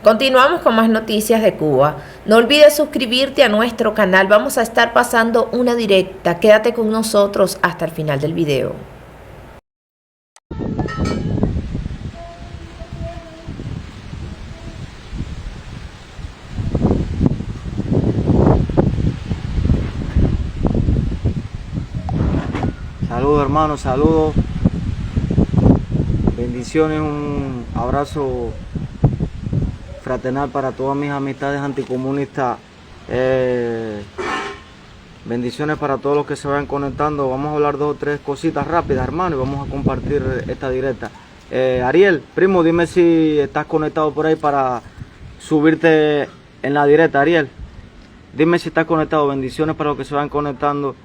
Continuamos con más noticias de Cuba. No olvides suscribirte a nuestro canal. Vamos a estar pasando una directa. Quédate con nosotros hasta el final del video. Saludos hermanos, saludos, bendiciones, un abrazo fraternal para todas mis amistades anticomunistas, bendiciones para todos los que se vayan conectando. Vamos a hablar dos o tres cositas rápidas, hermano, y vamos a compartir esta directa. Ariel, primo, dime si estás conectado por ahí para subirte en la directa. Ariel, dime si estás conectado. Bendiciones para los que se vayan conectando.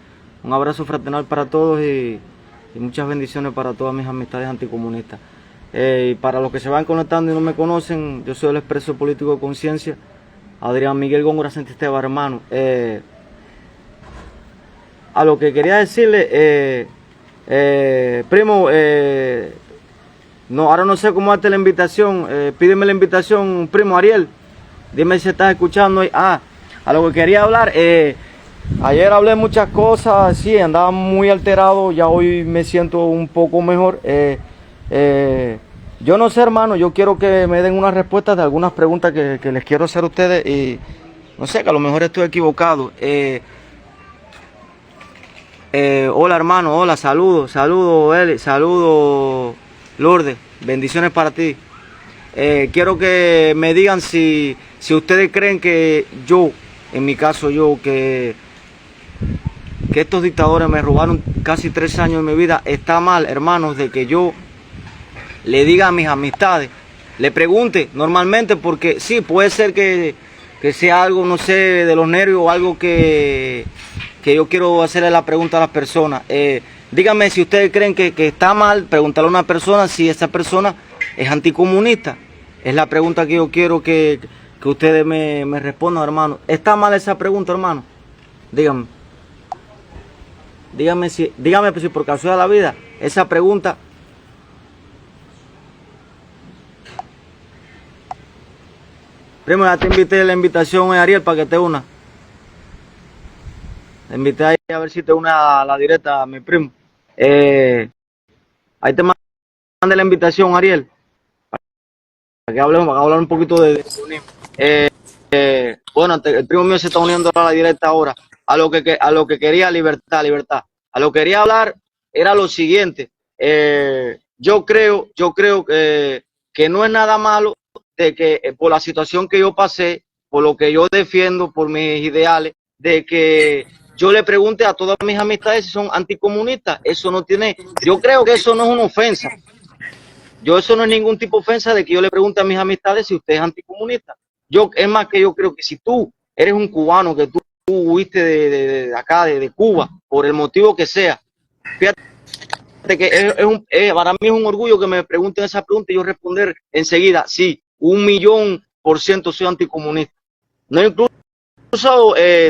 Un abrazo fraternal para todos y muchas bendiciones para todas mis amistades anticomunistas. Y para los que se van conectando y no me conocen, yo soy el expreso político de conciencia, Adrián Miguel Góngora Santisteba, hermano. A lo que quería decirle, primo, no, ahora no sé cómo darte la invitación, pídeme la invitación, primo Ariel, dime si estás escuchando. A lo que quería hablar, ayer hablé muchas cosas, sí, andaba muy alterado, ya hoy me siento un poco mejor. Yo no sé, hermano, yo quiero que me den unas respuestas de algunas preguntas que les quiero hacer a ustedes y no sé, que a lo mejor estoy equivocado. Hola, hermano, hola, saludos, Eli, saludos, Lourdes, bendiciones para ti. Quiero que me digan si ustedes creen que yo, en mi caso yo, que estos dictadores me robaron casi 3 años de mi vida, está mal, hermanos, de que yo le diga a mis amistades, le pregunte normalmente, porque sí, puede ser que sea algo, no sé, de los nervios o algo que yo quiero hacerle la pregunta a las personas. Díganme si ustedes creen que está mal preguntarle a una persona si esa persona es anticomunista. Es la pregunta que yo quiero que ustedes me respondan, hermano. ¿Está mal esa pregunta, hermano? Díganme. Díganme si por casualidad de la vida, esa pregunta. Primo, ya te invité la invitación, Ariel, para que te una. Te invité ahí a ver si te une a la directa, mi primo. Ahí te mandé la invitación, Ariel, para que hablemos, para hablar un poquito de unir. Bueno, el primo mío se está uniendo a la directa ahora. A lo que quería, libertad. A lo que quería hablar era lo siguiente. Yo creo que no es nada malo de que por la situación que yo pasé, por lo que yo defiendo, por mis ideales, de que yo le pregunte a todas mis amistades si son anticomunistas. Eso no tiene, yo creo que eso no es una ofensa. Eso no es ningún tipo de ofensa de que yo le pregunte a mis amistades si usted es anticomunista. Es más que yo creo que si tú eres un cubano, que tú huiste de acá, de Cuba, por el motivo que sea, fíjate que para mí es un orgullo que me pregunten esa pregunta y yo responder enseguida, sí, 1.000.000% soy anticomunista. No incluso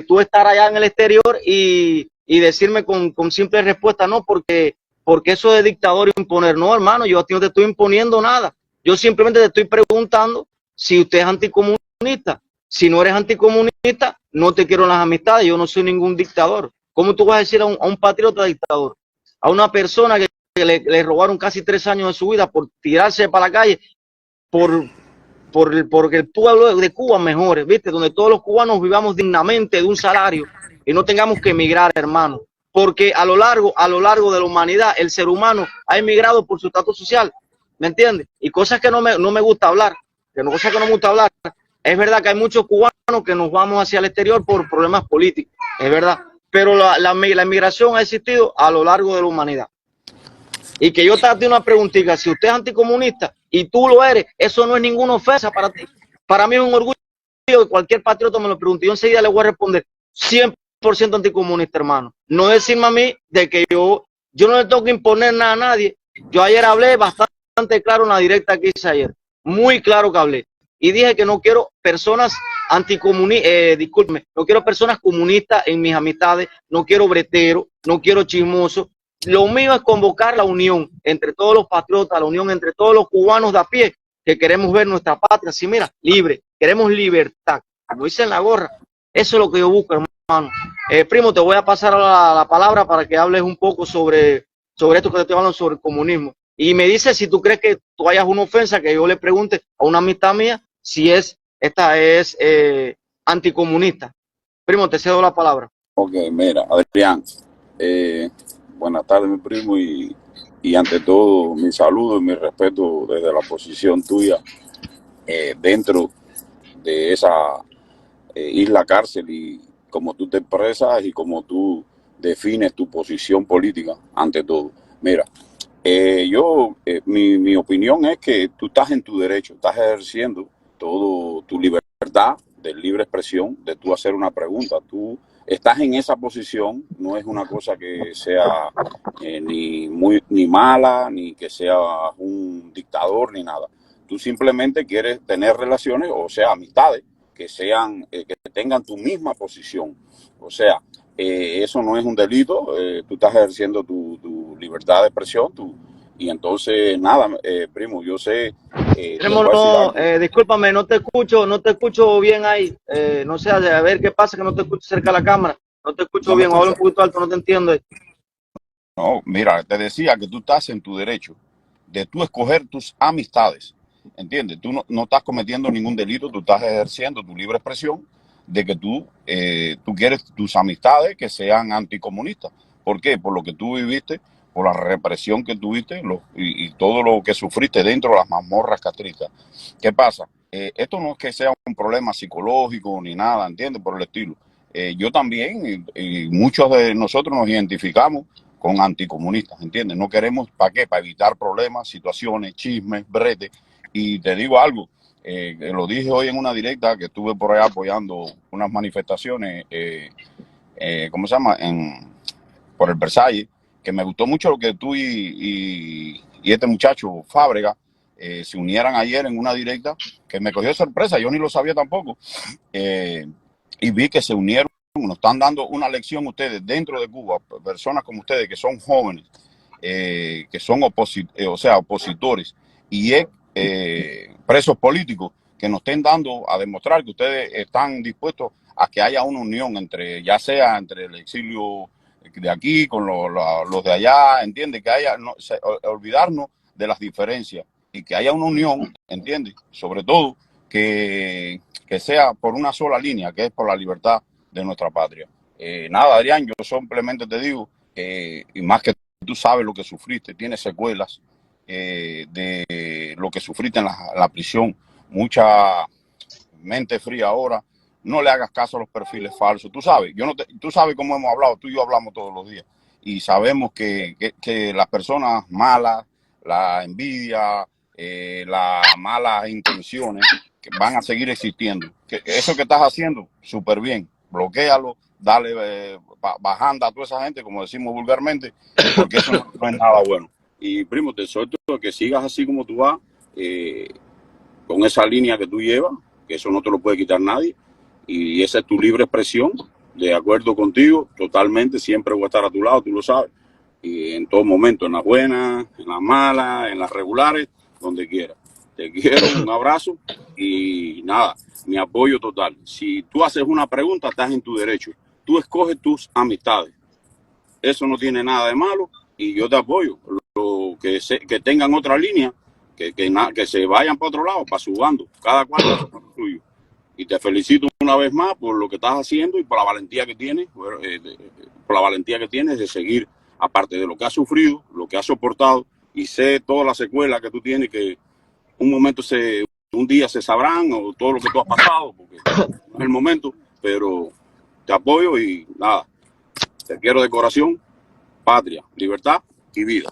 tú estar allá en el exterior y decirme con simple respuesta, no, porque eso de dictador imponer. No, hermano, yo a ti no te estoy imponiendo nada. Yo simplemente te estoy preguntando si usted es anticomunista. Si no eres anticomunista, no te quiero en las amistades. Yo no soy ningún dictador. ¿Cómo tú vas a decir a un patriota dictador? A una persona que le robaron casi 3 años de su vida por tirarse para la calle, porque el pueblo de Cuba mejore, ¿viste? Donde todos los cubanos vivamos dignamente de un salario y no tengamos que emigrar, hermano. Porque a lo largo de la humanidad, el ser humano ha emigrado por su estatus social, ¿me entiendes? Y cosas que no me gusta hablar, Es verdad que hay muchos cubanos que nos vamos hacia el exterior por problemas políticos, es verdad. Pero la inmigración ha existido a lo largo de la humanidad. Y que yo te haga una preguntita, si usted es anticomunista y tú lo eres, eso no es ninguna ofensa para ti. Para mí es un orgullo que cualquier patriota me lo pregunte. Yo enseguida le voy a responder 100% anticomunista, hermano. No decirme a mí de que yo no le tengo que imponer nada a nadie. Yo ayer hablé bastante claro en la directa que hice ayer. Muy claro que hablé. Y dije que no quiero personas discúlpeme, no quiero personas comunistas en mis amistades, no quiero breteros, no quiero chismosos. Lo mío es convocar la unión entre todos los patriotas, la unión entre todos los cubanos de a pie, que queremos ver nuestra patria, sí, mira, libre, queremos libertad, como dice en la gorra. Eso es lo que yo busco, hermano. Primo, te voy a pasar la palabra para que hables un poco sobre esto que te estoy hablando, sobre el comunismo. Y me dice si tú crees que tú hayas una ofensa, que yo le pregunte a una amistad mía si esta es anticomunista. Primo, te cedo la palabra. Ok, mira, Adrián, buenas tardes, mi primo, y ante todo, mi saludo y mi respeto desde la posición tuya dentro de esa isla cárcel y como tú te expresas y como tú defines tu posición política ante todo. Mira, mi opinión es que tú estás en tu derecho, estás ejerciendo todo tu libertad de libre expresión, de tú hacer una pregunta. Tú estás en esa posición, no es una cosa que sea ni mala, ni que sea un dictador, ni nada. Tú simplemente quieres tener relaciones, o sea, amistades, que sean, que tengan tu misma posición. O sea, eso no es un delito, tú estás ejerciendo tu libertad de expresión, y entonces, nada, primo, yo sé... Primo, no, discúlpame, no te escucho bien ahí. No sé, a ver qué pasa, que no te escucho cerca de la cámara. No te escucho ¿No me bien, habla un escuchas? poquito alto, no te entiendo. No, mira, te decía que tú estás en tu derecho de tú escoger tus amistades, ¿entiendes? Tú no estás cometiendo ningún delito, tú estás ejerciendo tu libre expresión de que tú quieres tus amistades que sean anticomunistas. ¿Por qué? Por lo que tú viviste, por la represión que tuviste y todo lo que sufriste dentro de las mazmorras castristas. ¿Qué pasa? Esto no es que sea un problema psicológico ni nada, ¿entiendes? Por el estilo. Yo también, y muchos de nosotros nos identificamos con anticomunistas, ¿entiendes? No queremos, ¿para qué? Para evitar problemas, situaciones, chismes, bretes. Y te digo algo, lo dije hoy en una directa que estuve por allá apoyando unas manifestaciones, ¿cómo se llama? Por el Versalles, que me gustó mucho lo que tú y este muchacho Fábrega se unieran ayer en una directa, que me cogió de sorpresa, yo ni lo sabía tampoco, y vi que se unieron. Nos están dando una lección ustedes dentro de Cuba, personas como ustedes que son jóvenes, que son opositores y presos políticos, que nos estén dando a demostrar que ustedes están dispuestos a que haya una unión entre, ya sea entre el exilio de aquí con los de allá, ¿entiendes? Que haya, olvidarnos de las diferencias y que haya una unión, ¿entiendes? Sobre todo que sea por una sola línea, que es por la libertad de nuestra patria. Nada, Adrián, yo simplemente te digo, y más que tú sabes lo que sufriste, tienes secuelas de lo que sufriste en la prisión, mucha mente fría ahora, no le hagas caso a los perfiles falsos, tú sabes, tú sabes cómo hemos hablado, tú y yo hablamos todos los días, y sabemos que las personas malas, la envidia, las malas intenciones, que van a seguir existiendo. Que eso que estás haciendo, súper bien, bloquéalo, dale bajando a toda esa gente, como decimos vulgarmente, porque eso no es nada bueno. Y primo, te suelto que sigas así como tú vas, con esa línea que tú llevas, que eso no te lo puede quitar nadie, y esa es tu libre expresión, de acuerdo contigo, totalmente, siempre voy a estar a tu lado, tú lo sabes, y en todo momento, en las buenas, en las malas, en las regulares, donde quieras. Te quiero, un abrazo y nada, mi apoyo total. Si tú haces una pregunta, estás en tu derecho. Tú escoges tus amistades. Eso no tiene nada de malo y yo te apoyo. Que tengan otra línea, que se vayan para otro lado, para su bando. Cada cual va a lo suyo. Y te felicito una vez más por lo que estás haciendo y por la valentía que tienes, de seguir, aparte de lo que has sufrido, lo que has soportado, y sé todas las secuelas que tú tienes, que un día se sabrán, o todo lo que tú has pasado, porque no es el momento, pero te apoyo y nada, te quiero de corazón, patria, libertad y vida.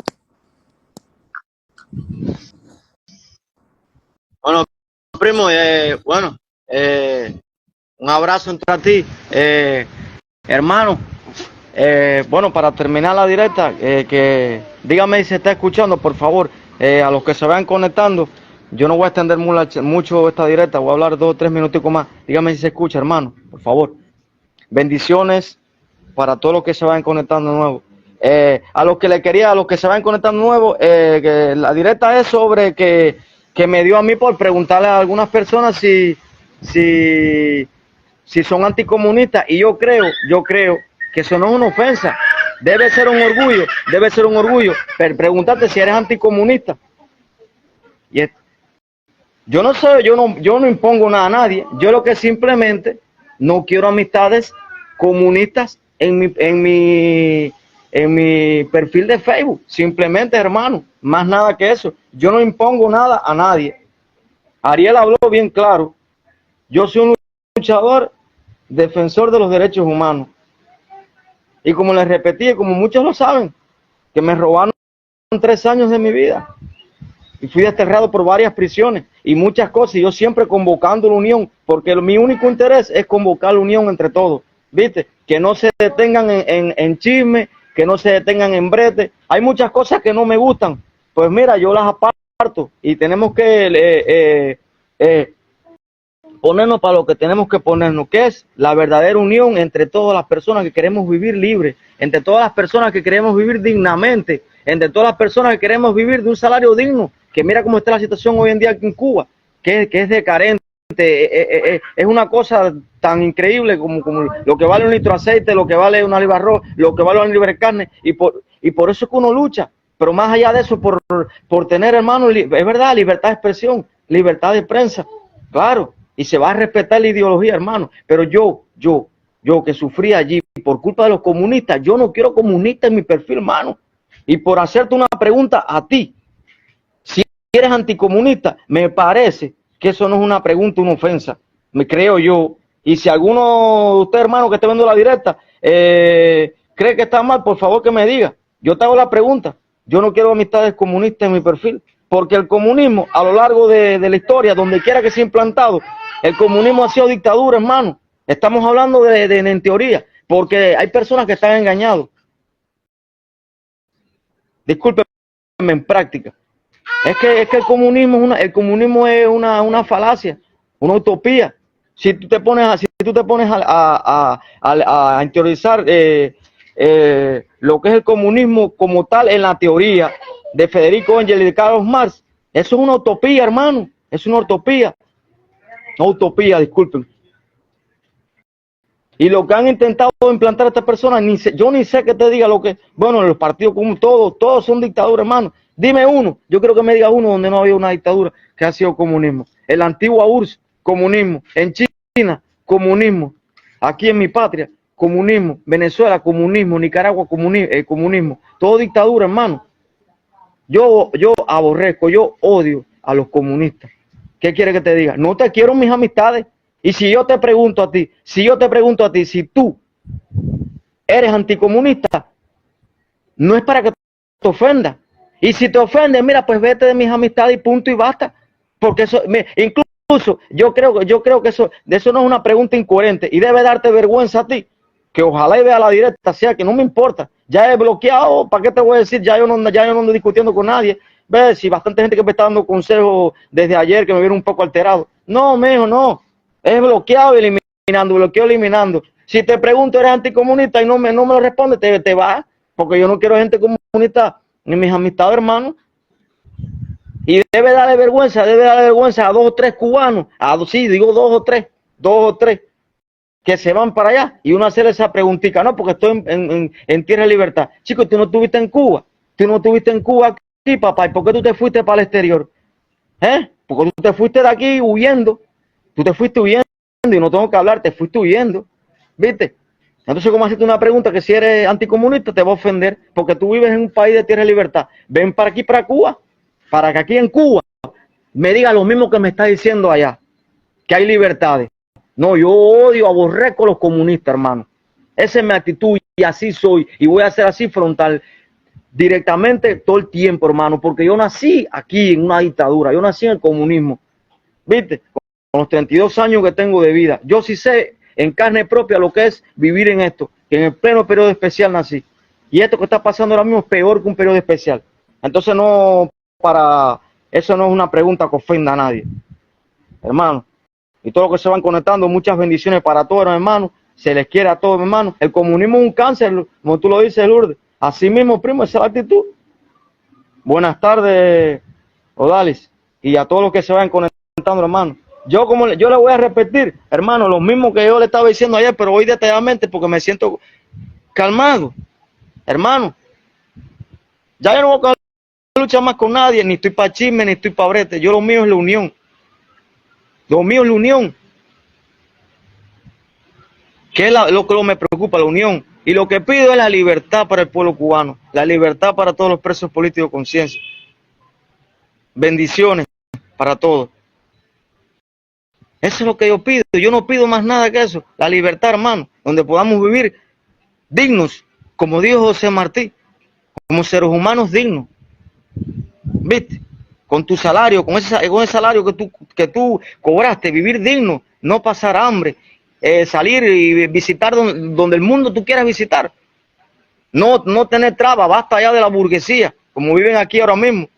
Bueno, primo, un abrazo entre ti, hermano. Bueno, para terminar la directa, que dígame si se está escuchando, por favor, a los que se vayan conectando. Yo no voy a extender mucho esta directa, voy a hablar 2 o 3 minuticos más. Dígame si se escucha, hermano, por favor. Bendiciones para todos los que se vayan conectando de nuevo. A los que se vayan conectando de nuevo, que la directa es sobre que que me dio a mí por preguntarle a algunas personas si son anticomunistas, y yo creo que eso no es una ofensa, debe ser un orgullo, preguntarte si eres anticomunista. Y yo no sé, yo no impongo nada a nadie, yo lo que simplemente no quiero amistades comunistas en mi perfil de Facebook, simplemente, hermano, más nada que eso. Yo no impongo nada a nadie. Ariel habló bien claro, yo soy un luchador, defensor de los derechos humanos, y como les repetí, como muchos lo saben, que me robaron 3 años de mi vida, y fui desterrado por varias prisiones, y muchas cosas, y yo siempre convocando la unión, porque mi único interés es convocar la unión entre todos, ¿viste? Que no se detengan en chisme, que no se detengan en brete. Hay muchas cosas que no me gustan, pues mira, yo las aparto, y tenemos que ponernos para lo que tenemos que ponernos, que es la verdadera unión entre todas las personas que queremos vivir libres, entre todas las personas que queremos vivir dignamente, entre todas las personas que queremos vivir de un salario digno, que mira cómo está la situación hoy en día aquí en Cuba, que es decarente, es una cosa tan increíble como lo que vale un litro de aceite, lo que vale una libra de arroz, lo que vale una libra de carne, y por eso es que uno lucha. Pero más allá de eso, por tener, hermano, es verdad, libertad de expresión, libertad de prensa, claro, y se va a respetar la ideología, hermano. Pero yo que sufrí allí por culpa de los comunistas, yo no quiero comunistas en mi perfil, hermano. Y por hacerte una pregunta a ti, si eres anticomunista, me parece que eso no es una pregunta, una ofensa, me creo yo. Y si alguno de ustedes, hermano, que esté viendo la directa, cree que está mal, por favor que me diga. Yo te hago la pregunta. Yo no quiero amistades comunistas en mi perfil, porque el comunismo, a lo largo de la historia, donde quiera que se ha implantado, el comunismo ha sido dictadura, hermano. Estamos hablando en teoría, porque hay personas que están engañados. Discúlpenme, en práctica. Es que el comunismo es una falacia, una utopía. Si tú te pones a interiorizar lo que es el comunismo como tal en la teoría de Federico Engels y de Carlos Marx, eso es una utopía, hermano. Es una utopía. No utopía, disculpen. Y lo que han intentado implantar a estas personas, yo ni sé que te diga lo que... Bueno, los partidos como todos son dictaduras, hermano. Dime uno, yo creo que me diga uno donde no había una dictadura que ha sido comunismo. En la antigua URSS, comunismo. En China, comunismo. Aquí en mi patria, comunismo. Venezuela, comunismo. Nicaragua, comunismo. Todo dictadura, hermano. Yo aborrezco, yo odio a los comunistas. ¿Qué quiere que te diga? No te quiero mis amistades. Y si yo te pregunto a ti, si tú eres anticomunista, no es para que te ofendas. Y si te ofendes, mira, pues vete de mis amistades y punto y basta. Porque eso, incluso yo creo que eso no es una pregunta incoherente y debe darte vergüenza a ti. Que ojalá y vea la directa, sea que no me importa. Ya he bloqueado, ¿para qué te voy a decir? Ya yo no ando discutiendo con nadie. Ves, si bastante gente que me está dando consejos desde ayer que me vieron un poco alterado. No, mijo, no. Es bloqueado y eliminando. Si te pregunto, ¿eres anticomunista? Y no me lo responde, te vas. Porque yo no quiero gente comunista ni mis amistades, hermano. Y debe darle vergüenza a 2 o 3 cubanos. Digo 2 o 3. Que se van para allá. Y uno hacer esa preguntita. No, porque estoy en tierra de libertad. Chicos, tú no estuviste en Cuba. Tú no estuviste en Cuba aquí, papá. ¿Y por qué tú te fuiste para el exterior? Porque tú te fuiste de aquí huyendo. Tú te fuiste huyendo y no tengo que hablar, te fuiste huyendo, ¿viste? Entonces, ¿cómo hacerte una pregunta que si eres anticomunista te va a ofender? Porque tú vives en un país de tierra de libertad. Ven para aquí, para Cuba, para que aquí en Cuba me diga lo mismo que me está diciendo allá, que hay libertades. No, yo odio, aborrezco a los comunistas, hermano. Esa es mi actitud y así soy. Y voy a ser así frontal, directamente todo el tiempo, hermano, porque yo nací aquí en una dictadura, yo nací en el comunismo, ¿viste? Con los 32 años que tengo de vida, yo sí sé en carne propia lo que es vivir en esto, que en el pleno periodo especial nací. Y esto que está pasando ahora mismo es peor que un periodo especial. Entonces eso no es una pregunta que ofenda a nadie, hermano. Y todos los que se van conectando, muchas bendiciones para todos, hermanos. Se les quiere a todos, hermanos. El comunismo es un cáncer, como tú lo dices, Lourdes. Así mismo, primo, esa es la actitud. Buenas tardes, Odalis. y a todos los que se vayan conectando, hermano. Yo le voy a repetir, hermano, lo mismo que yo le estaba diciendo ayer, pero hoy detalladamente porque me siento calmado. Hermano, ya yo no voy a luchar más con nadie, ni estoy para chisme, ni estoy para brete. Yo lo mío es la unión. Lo mío es la unión. Que es lo que me preocupa, la unión. Y lo que pido es la libertad para el pueblo cubano, la libertad para todos los presos políticos de conciencia. Bendiciones para todos. Eso es lo que yo pido. Yo no pido más nada que eso. La libertad, hermano, donde podamos vivir dignos, como dijo José Martí, como seres humanos dignos. ¿Viste? Con tu salario, con ese salario que tú cobraste, vivir digno, no pasar hambre, salir y visitar donde el mundo tú quieras visitar. No tener trabas, basta ya de la burguesía, como viven aquí ahora mismo.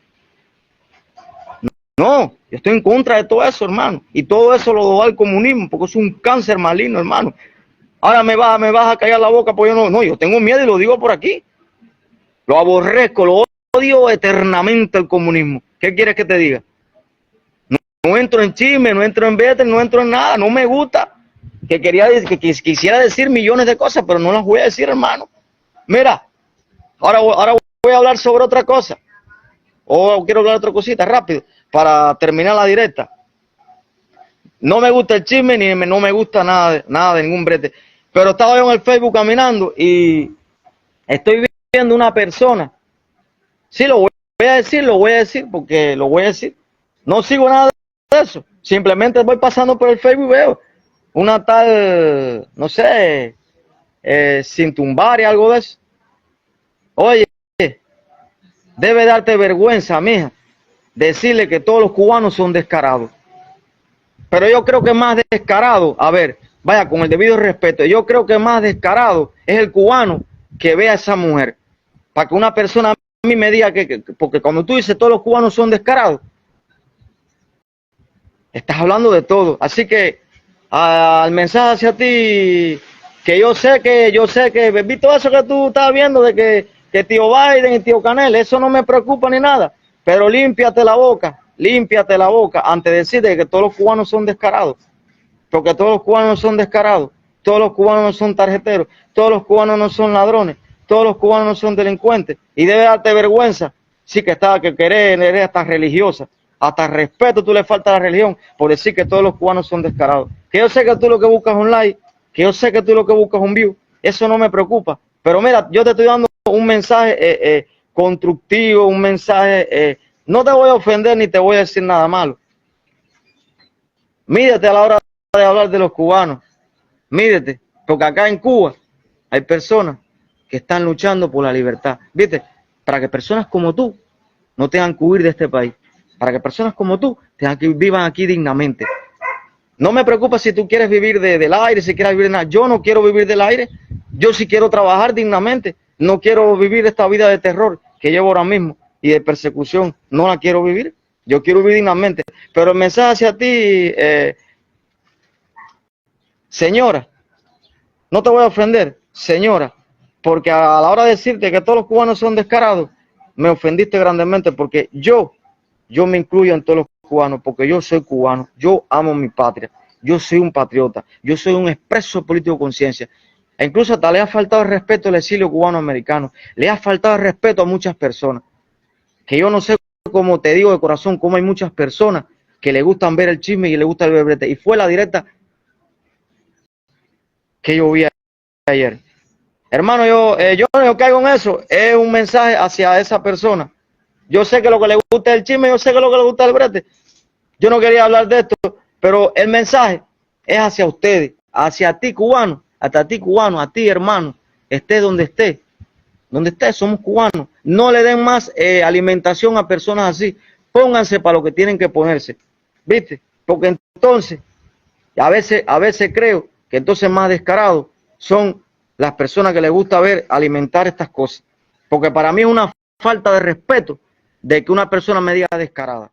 No, yo estoy en contra de todo eso, hermano. Y todo eso lo doy al comunismo, porque es un cáncer maligno, hermano. Ahora me vas a callar la boca, pues yo tengo miedo y lo digo por aquí. Lo aborrezco, lo odio eternamente el comunismo. ¿Qué quieres que te diga? No entro en chisme, no entro en vete, no entro en nada, no me gusta. Que quisiera decir millones de cosas, pero no las voy a decir, hermano. Mira, ahora voy a hablar sobre otra cosa. O quiero hablar de otra cosita rápido para terminar la directa. No me gusta el chisme ni no me gusta nada de ningún brete. Pero estaba yo en el Facebook caminando y estoy viendo una persona. Sí, lo voy a decir porque lo voy a decir. No sigo nada de eso. Simplemente voy pasando por el Facebook y veo una tal, no sé, sin tumbar y algo de eso. Oye, debe darte vergüenza, mija, decirle que todos los cubanos son descarados. Pero yo creo que más descarado, a ver, vaya, con el debido respeto, yo creo que más descarado es el cubano que ve a esa mujer. Para que una persona a mí me diga porque cuando tú dices todos los cubanos son descarados, estás hablando de todo. Así que al mensaje hacia ti, que yo sé que vi todo eso que tú estás viendo de que tío Biden y tío Canel, eso no me preocupa ni nada, pero límpiate la boca antes de decirte que todos los cubanos son descarados, porque todos los cubanos no son descarados, todos los cubanos no son tarjeteros, todos los cubanos no son ladrones, todos los cubanos no son delincuentes, y debe darte vergüenza, sí que eres hasta religiosa, hasta respeto tú le falta a la religión por decir que todos los cubanos son descarados. Que yo sé que tú lo que buscas es un like, que yo sé que tú lo que buscas es un view, eso no me preocupa, pero mira, yo te estoy dando un mensaje constructivo, un mensaje, no te voy a ofender ni te voy a decir nada malo. Mídete a la hora de hablar de los cubanos, mídete, porque acá en Cuba hay personas que están luchando por la libertad, ¿viste? Para que personas como tú no tengan que huir de este país, para que personas como tú vivan aquí dignamente. No me preocupa si tú quieres vivir del aire, si quieres vivir de nada. Yo no quiero vivir del aire, yo sí quiero trabajar dignamente, no quiero vivir esta vida de terror que llevo ahora mismo y de persecución, no la quiero vivir, yo quiero vivir dignamente. Pero el mensaje hacia ti, señora, no te voy a ofender, señora, porque a la hora de decirte que todos los cubanos son descarados, me ofendiste grandemente porque yo me incluyo en todos los cubanos, porque yo soy cubano, yo amo mi patria, yo soy un patriota, yo soy un expreso político de conciencia. E incluso hasta le ha faltado el respeto al exilio cubano-americano, le ha faltado el respeto a muchas personas, que yo no sé, como te digo de corazón, cómo hay muchas personas que le gustan ver el chisme y le gusta el bebrete, y fue la directa que yo vi ayer. Hermano, yo no caigo en eso, es un mensaje hacia esa persona. Yo sé que lo que le gusta es el chisme, yo sé que lo que le gusta es el brete. Yo no quería hablar de esto, pero el mensaje es hacia ustedes, hacia ti cubano, hasta ti cubano, a ti hermano, esté donde esté, somos cubanos. No le den más alimentación a personas así, pónganse para lo que tienen que ponerse, ¿viste? Porque entonces, a veces creo que entonces más descarados son las personas que les gusta ver alimentar estas cosas, porque para mí es una falta de respeto de que una persona me diga descarada.